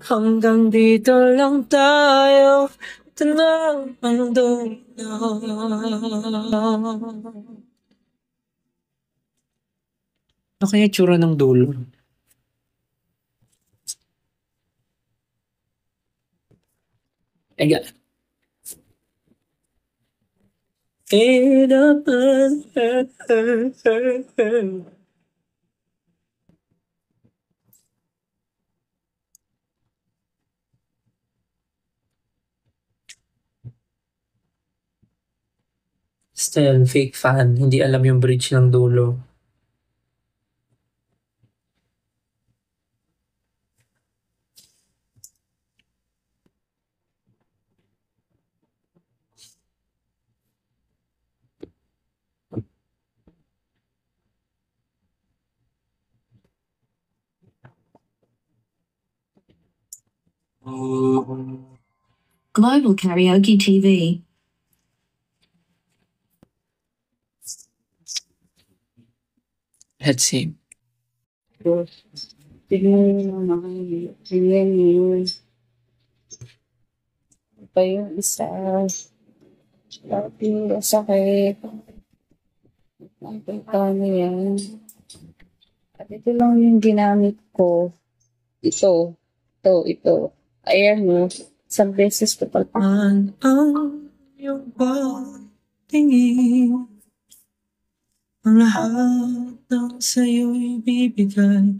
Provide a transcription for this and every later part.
Hanggang dito lang tayo. Ito na ang dulo. Ano kaya itsura ng dulo? Ega. Still, fake fan. Hindi alam yung bridge ng dulo. Global Karaoke TV. Let's see. Tignan mo naman. Tignan mo. Pa yung isa. Sabi, sakit. Nakita niya yan. At ito lang yung ginamit ko. Ito. Ayan mo. Isang beses ko pa. Ang iyong pagtingin, ang lahat ng sa'yo'y bibigay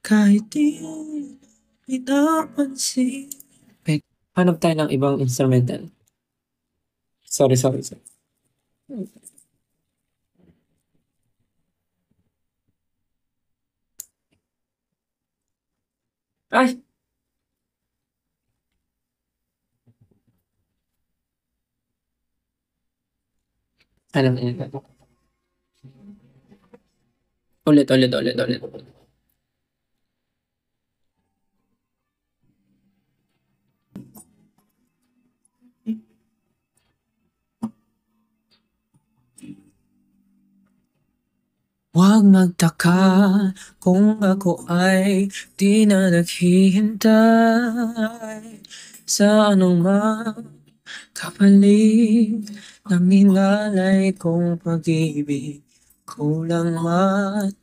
kahit di pinapansin. Wait, hanap tayo ng ibang instrumental. Sorry. Ay! Hanap niya. Ulit. Huwag magtaka kung ako ay di na naghihintay sa anumang kapalit ng inalay kong pag-ibig. Kulang man.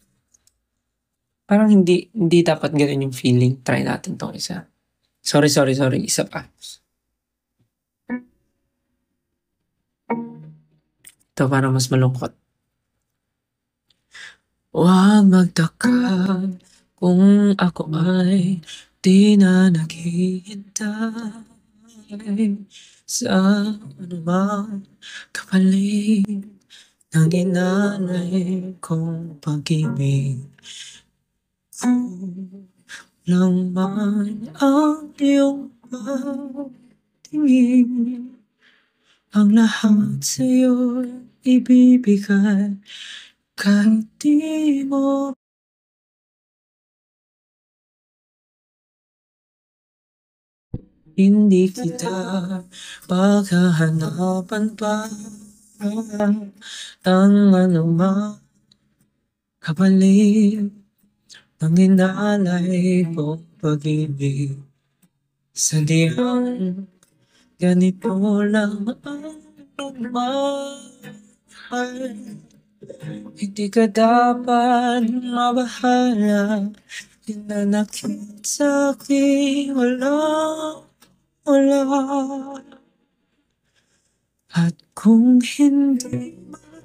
Parang hindi dapat ganun yung feeling. Try natin tong isa. Sorry. Isa pa. Ito para mas malungkot. Huwag magtaka kung ako ay di na naghihintay sa anumang kapalit ng inalay kong pag-ibig. Lang man ang iyong pagtingin, ang lahat sa'yo ibibigay kahit di mo hindi kita paghahanapan pa ang anumang kapalit ng inalay kong pag-ibig. Sadyang ganito lang ang pagmamahal. Hindi ka dapat mabahala. Hinanakit sa'kin wala. At kung hindi man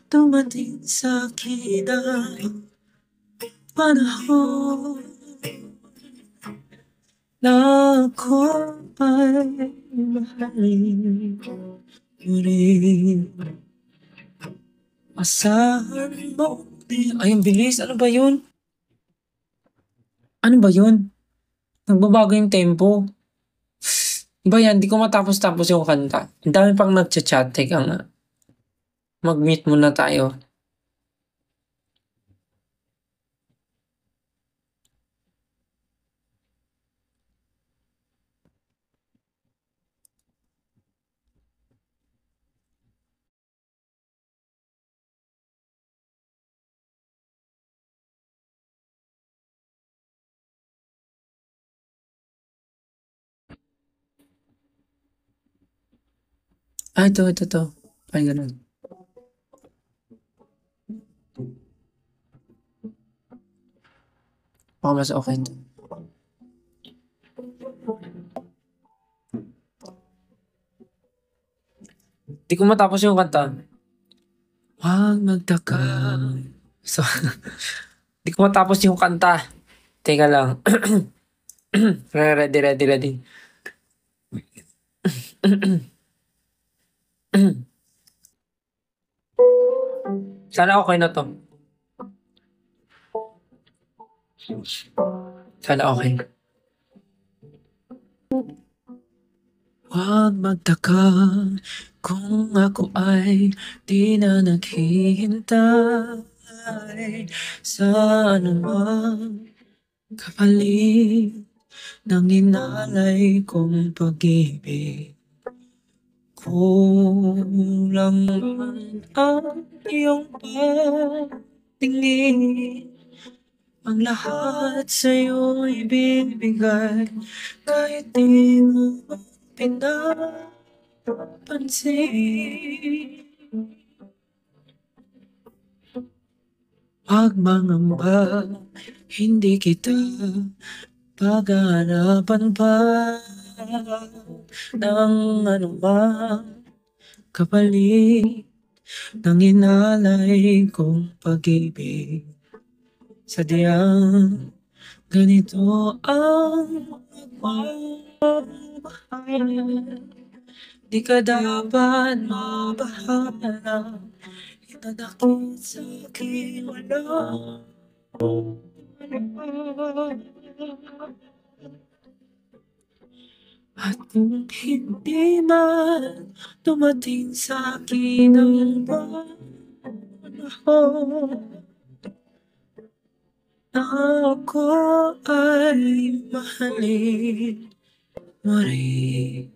dumating sa'kin ang panahon na ako ay mahalin muli, asahan mo. Ay, ang bilis. Ano ba yun? Nagbabago yung tempo. Ba yan, di ko matapos-tapos yung kanta. Ang dami pang nagchat-chat. Teka nga. Mag-meet muna tayo. Ito. Ay, ganun. Baka mas okay to. Di ko matapos yung kanta. Huwag magtaka. So, di ko matapos yung kanta. Teka lang. Ready. Sana okay na to. Sana okay. Huwag magtaka kung ako ay di na naghihintay sa anumang kapalit ng inalay kong pag-ibig. Kulang man ang iyong pagtingin, ang lahat sa'yo ibibigay kahit di mo pinapansin. Huwag mangamba, hindi kita pag-aarapan pa ng anumang kapalit ng inalay kong pag-ibig. Sadyang ganito ang magmamahal. Di ka dapat mabahala. Itanakit sa akin wala. At kung hindi man dumating sa akin ang panahon na ako ay mahalin mo rin,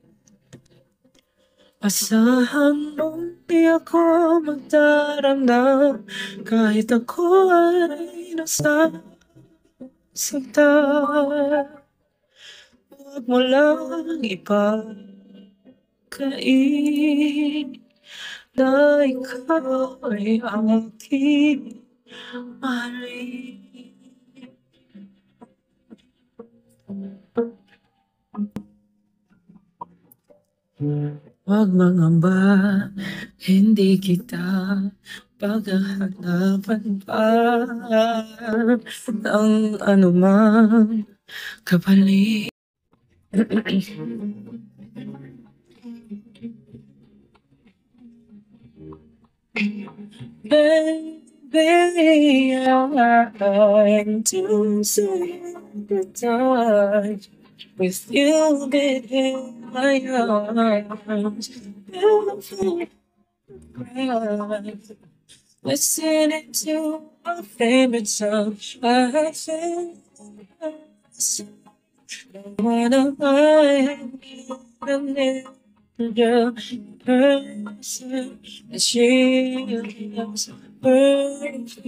asahan mong di ako magdaramdam kahit ako ay nasasaktan. Huwag mo lang ipagkain na ikaw ay aking mahalin. Huwag mangamba, hindi kita paghahanapan pa ng anumang kapalit. Baby, I'm too sympathized with you within my arms. Beautiful cries. Listening to our favorite song. I feel one of my angel person, and she looks perfect.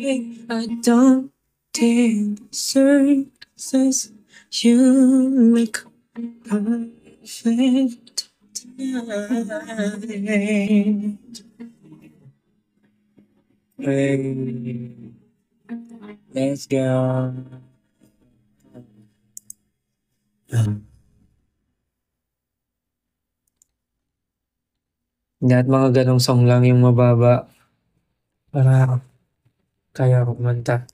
I don't deserve this. You look perfect tonight. Hey, let's go. Lahat mga ganong song lang yung mababa para kaya kumanta.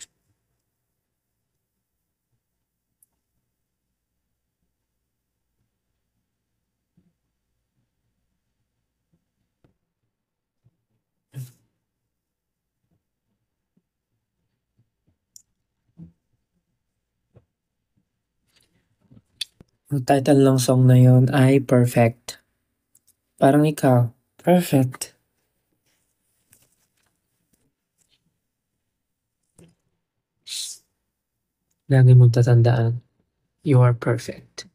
Ang title ng song na yun ay Perfect. Parang ikaw, perfect. Lagi mong tatandaan, you are perfect.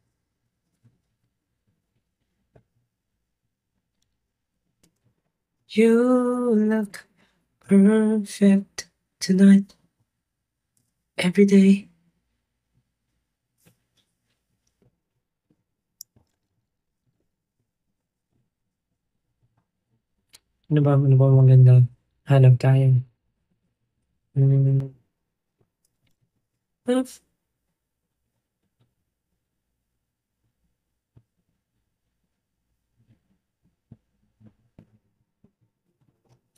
You look perfect tonight, every day. Ano ba maganda? Hanap tayo. Hmm.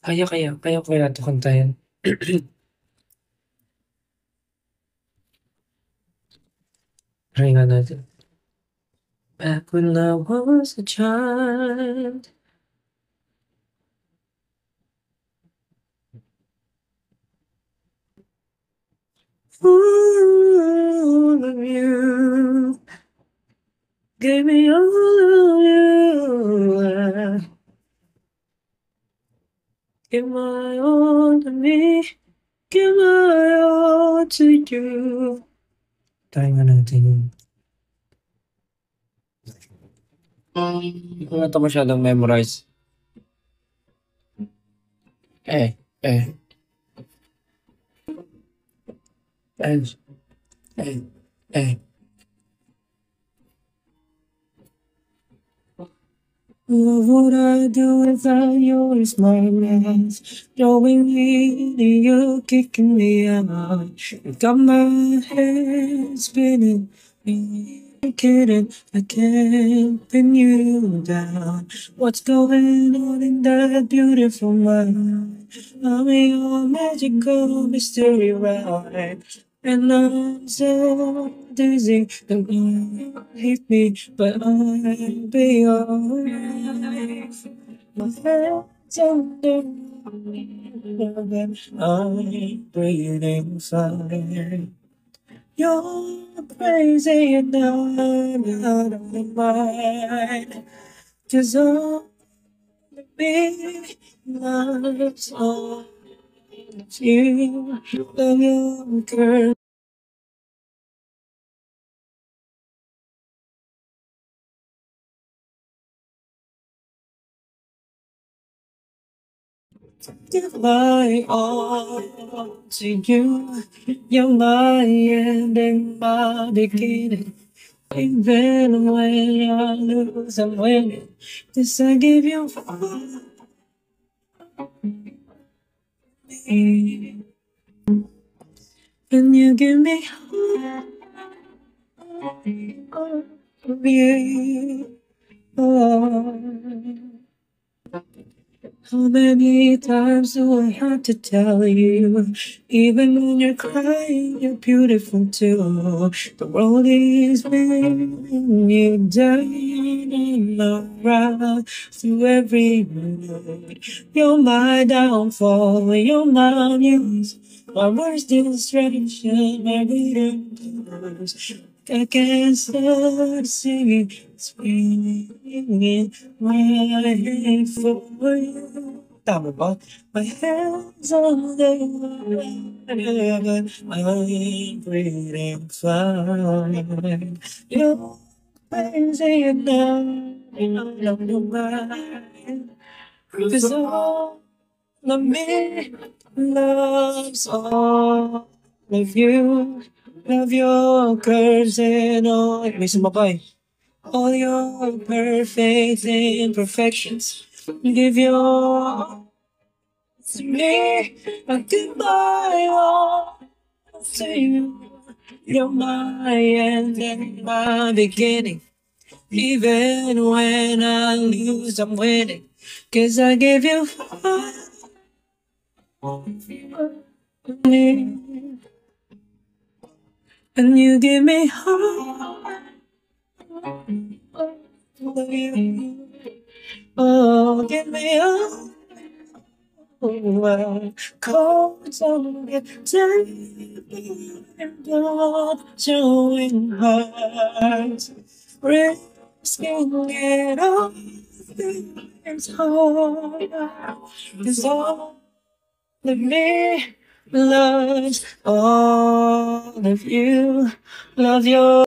Kaya ko kaya ito kantahin. Try nga natin. Back when I was a child. All of you gave me all of you. Give my all to me. Give my all to you. Try nga natin yun. Hindi ko na ito masyadong memorize. Eh. Eh. Love what I do without your smiles. Knowing me, you kicking me out. Got my head spinning. I'm kidding, I can't pin you down. What's going on in that beautiful mind? I'm your magical mystery ride. And I'm so dizzy, don't you hate me, but I'll be alright. My head's under, I'm breathing fine. You're crazy and I'm out of my mind. 'Cause all of me loves all of you. Love your curves. Give my all to you. You're my end and my beginning. Even when I lose, I'm winning. 'Cause I give you all me. And you give me all of you. Oh. How many times do I have to tell you? Even when you're crying, you're beautiful too. The world is bringing you down and around through every mood. You're my downfall, you're my muse. My worst distraction, my rhythm blues. I can't stop singing, swinging my head for you. Tama ba? My hands on the heaven, I'm breathing fine. You're crazy and I'm out of mind. 'Cause all of me loves all of you. Love your curves and all. May sumabay. All your perfect imperfections. Give your to me. I give my all to you. You're my end and my beginning. Even when I lose, I'm winning. 'Cause I give you all of me. And you give me all of you. Oh, give me all. Oh, cold on it, and blood showing hearts, risking it all. It's hard, 'cause all of me loves all of you. Love your